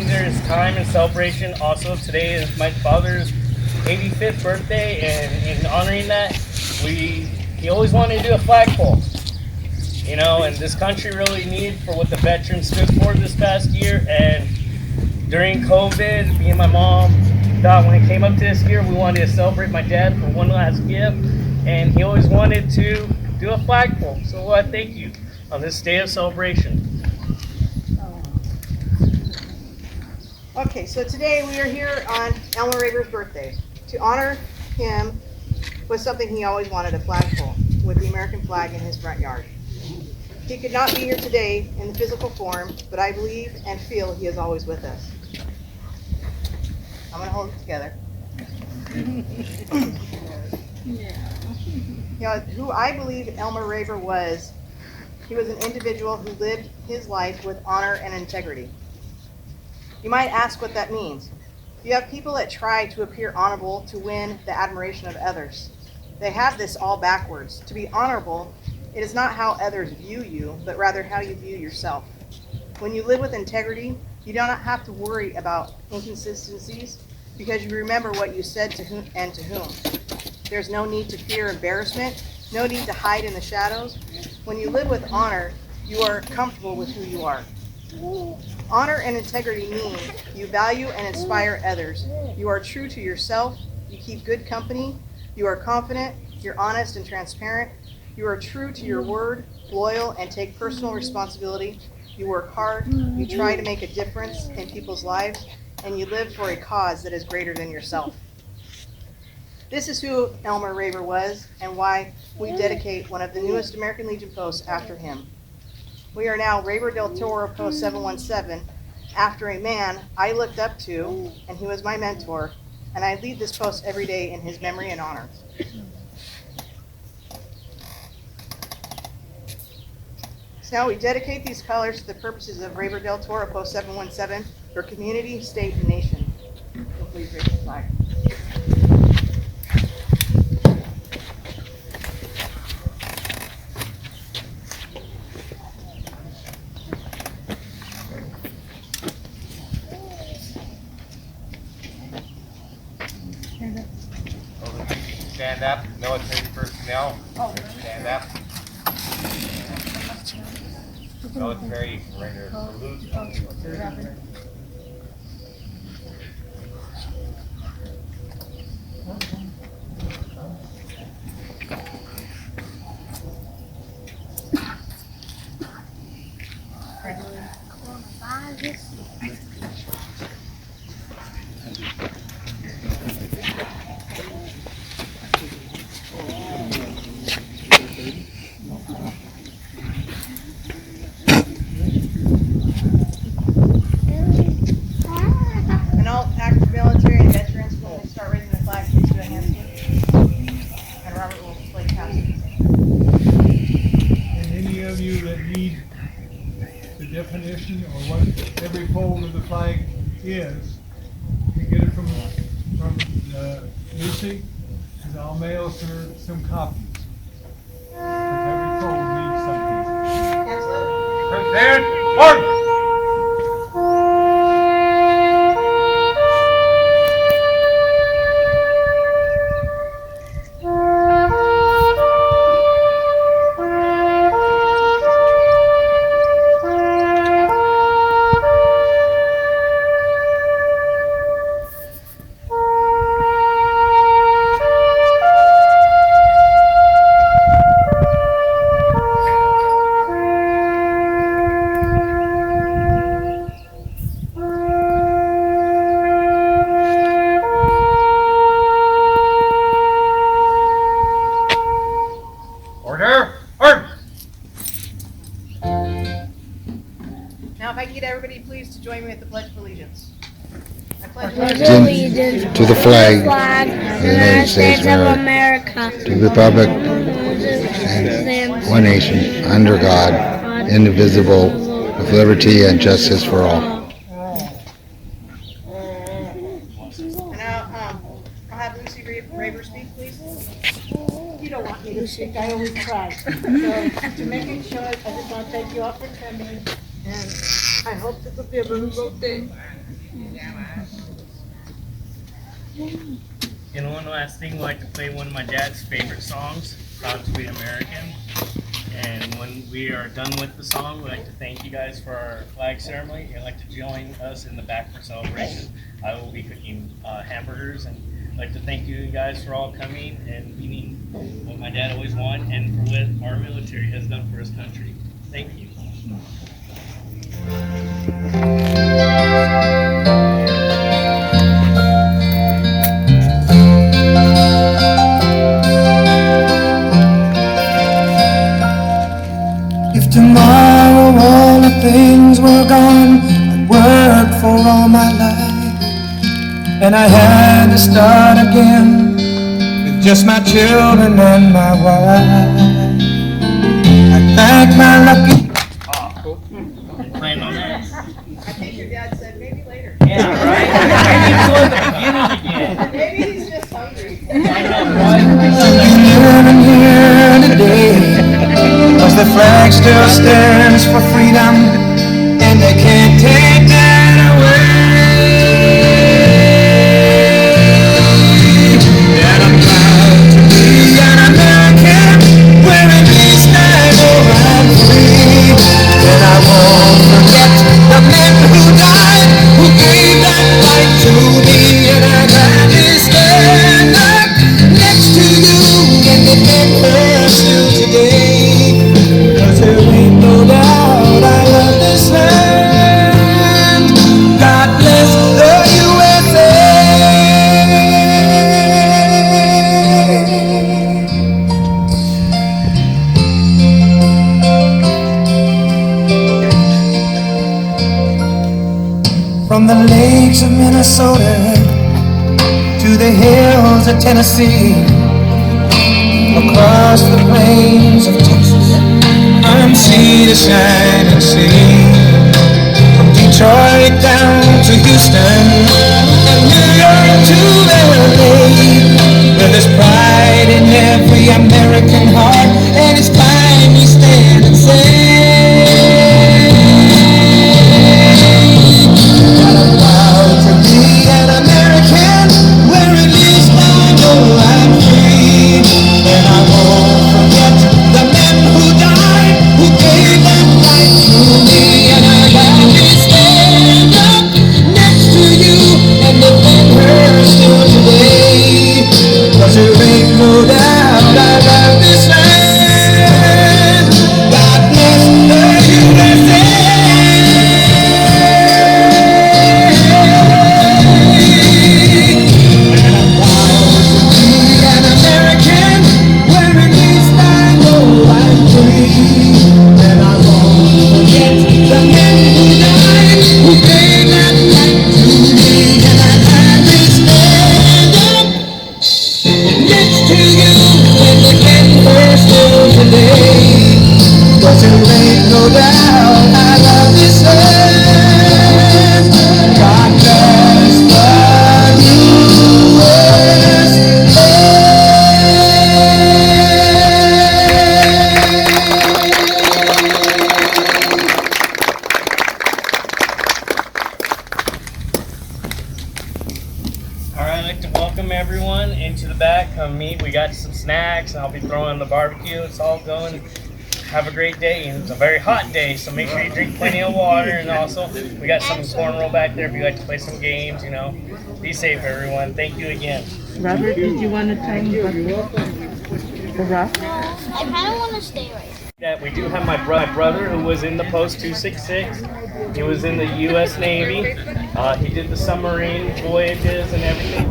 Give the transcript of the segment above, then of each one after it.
when there's time and celebration, also today is my father's 85th birthday, and in honoring that, he always wanted to do a flagpole. And this country really needed for what the veterans stood for this past year. And during COVID, me and my mom thought when it came up to this year, we wanted to celebrate my dad for one last gift, and he always wanted to do a flagpole. So thank you on this day of celebration. Okay, so today we are here on Elmer Raber's birthday. To honor him was something he always wanted, a flagpole with the American flag in his front yard. He could not be here today in the physical form, but I believe and feel he is always with us. I'm going to hold it together. Who I believe Elmer Raber was, he was an individual who lived his life with honor and integrity. You might ask what that means. You have people that try to appear honorable to win the admiration of others. They have this all backwards. To be honorable, it is not how others view you, but rather how you view yourself. When you live with integrity, you do not have to worry about inconsistencies because you remember what you said to whom and to whom. There's no need to fear embarrassment, no need to hide in the shadows. When you live with honor, you are comfortable with who you are. Honor and integrity mean you value and inspire others. You are true to yourself. You keep good company. You are confident. You're honest and transparent. You are true to your word, loyal, and take personal responsibility. You work hard. You try to make a difference in people's lives, and you live for a cause that is greater than yourself. This is who Elmer Raber was and why we dedicate one of the newest American Legion posts after him. We are now Raber del Toro Post 717, after a man I looked up to, and he was my mentor, and I lead this post every day in his memory and honor. So now we dedicate these colors to the purposes of Raber del Toro Post 717 for community, state, and nation. So please raise the flag. Stand up, military personnel. Stand up. Military, render salute. And all active military and veterans, when we start raising the flag, please do a hand salute. And Robert will play passage. And any of you that need the definition or what every fold of the flag is, you get it from Lucy, and I'll mail her some copies. Because every fold means something. Absolutely. Present, order. Order, order. Now if I can get everybody please to join me at the Pledge of Allegiance. I pledge allegiance to the flag of the United States of America, to the republic and one nation, under God, indivisible, with liberty and justice for all. And I'll have Lucy Raber speak, please. You don't want me to speak, I always try. So to make it short, I just want to thank you all for coming, and I hope this will be a very good day. And one last thing, I'd like to play one of my dad's favorite songs, Proud to be American. And when we are done with the song, we'd like to thank you guys for our flag ceremony. If you'd like to join us in the back for celebration, I will be cooking hamburgers. And I'd like to thank you guys for all coming and meeting what my dad always wanted and for what our military has done for his country. Thank you. If tomorrow all the things were gone I'd worked for all my life, and I had to start again with just my children and my wife, I thank my lucky. Playing on that? I think your dad said maybe later. Yeah, right? Maybe it's at the beginning again. Maybe he's just hungry. I know, right? Living here today, 'cause the flag still stands for freedom, and they can't take that away. And I'm proud to be an American, wearing this flag, oh, I'm free. And I won't forget the men who died, who gave that right to me. And I gladly stand up next to you and defend her still today. 'Cause there ain't no doubt I love this land. God bless the USA. From the lakes of Minnesota to the hills of Tennessee, across the plains of Texas, from sea to shining sea, from Detroit down to Houston, and New York to LA, where there's pride in every American heart, and it's time we stand and say that I'm proud to be an American, wearing this flag, oh, I'm free. And I won't forget the men who died, who gave that right to me. And I gladly stand up next to you and defend her still today. 'Cause there ain't no doubt I love this land. God bless the USA. An American, wearing this flag, oh, I'm free. And I won't forget the men who died, who gave that right to me. And I gladly stand up next to you and defend her still today. 'Cause there ain't no doubt I love this land. God bless the All right, I'd like to welcome everyone into the back. Come meet. We got some snacks. I'll be throwing the barbecue. It's all going. Have a great day. And it's a very hot day, so make sure you drink plenty of water. And also, we got some cornroll back there if you like to play some games. You know, be safe, everyone. Thank you again. Robert, did you want to tell me about the rock? No, I kind of want to stay right here. That we do have my brother who was in the post 266. He was in the U.S. Navy. He did the submarine voyages and everything.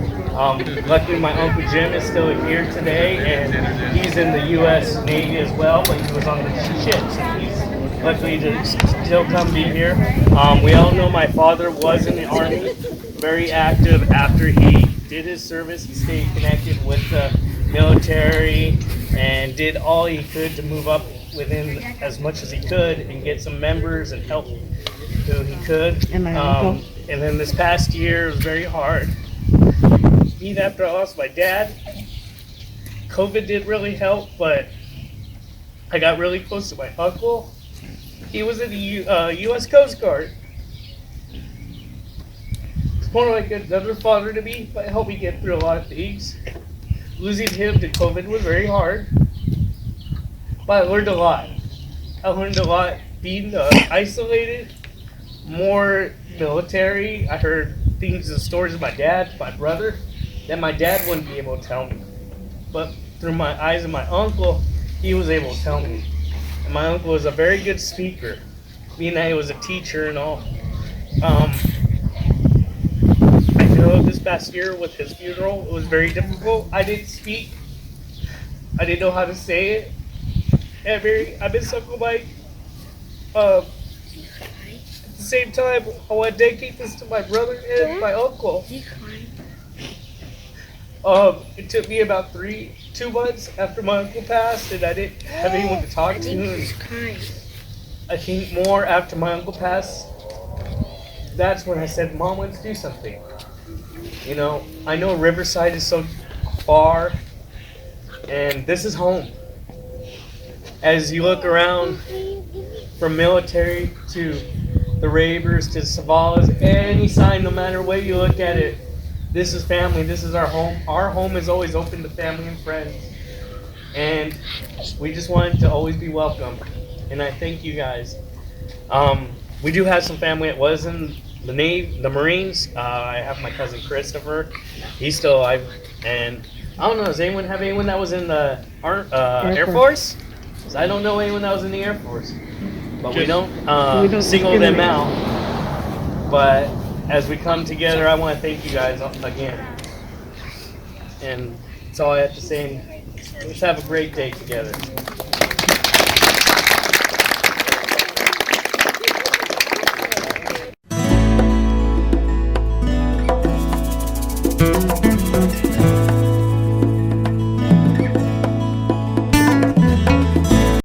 Luckily, my Uncle Jim is still here today, and he's in the U.S. Navy as well, but he was on the ships. And he's luckily to still come be here. We all know my father was in the Army, very active after he did his service. He stayed connected with the military and did all he could to move up within as much as he could and get some members and help who he could. And my uncle. And then this past year was very hard. Even after I lost my dad, COVID did really help, but I got really close to my uncle. He was in the U.S. Coast Guard. more like another father to me, but helped me get through a lot of things. Losing him to COVID was very hard, but I learned a lot. I learned a lot being isolated, more military. I heard things and stories of my dad, my brother, that my dad wouldn't be able to tell me. But through my eyes of my uncle, he was able to tell me. And my uncle was a very good speaker, being that he was a teacher and all. I know this past year with his funeral, it was very difficult. I didn't speak. I didn't know how to say it. And I've been stuck with my, at the same time, I want to dedicate this to my brother and my uncle. It took me about 2 months after my uncle passed, and I didn't have anyone to talk to. And I think more after my uncle passed, that's when I said, Mom, let's do something. You know, I know Riverside is so far, and this is home. As you look around, from military to the Rabers to the Savalas, any sign, no matter where you look at it, this is family, this is our home. Our home is always open to family and friends. And we just wanted to always be welcome. And I thank you guys. We do have some family that was in the Navy, the Marines. I have my cousin Christopher. He's still alive. And I don't know, does anyone have anyone that was in the Air Force? 'Cause I don't know anyone that was in the Air Force. But we don't single them out. But as we come together, I want to thank you guys again. And that's all I have to say. Let's have a great day together.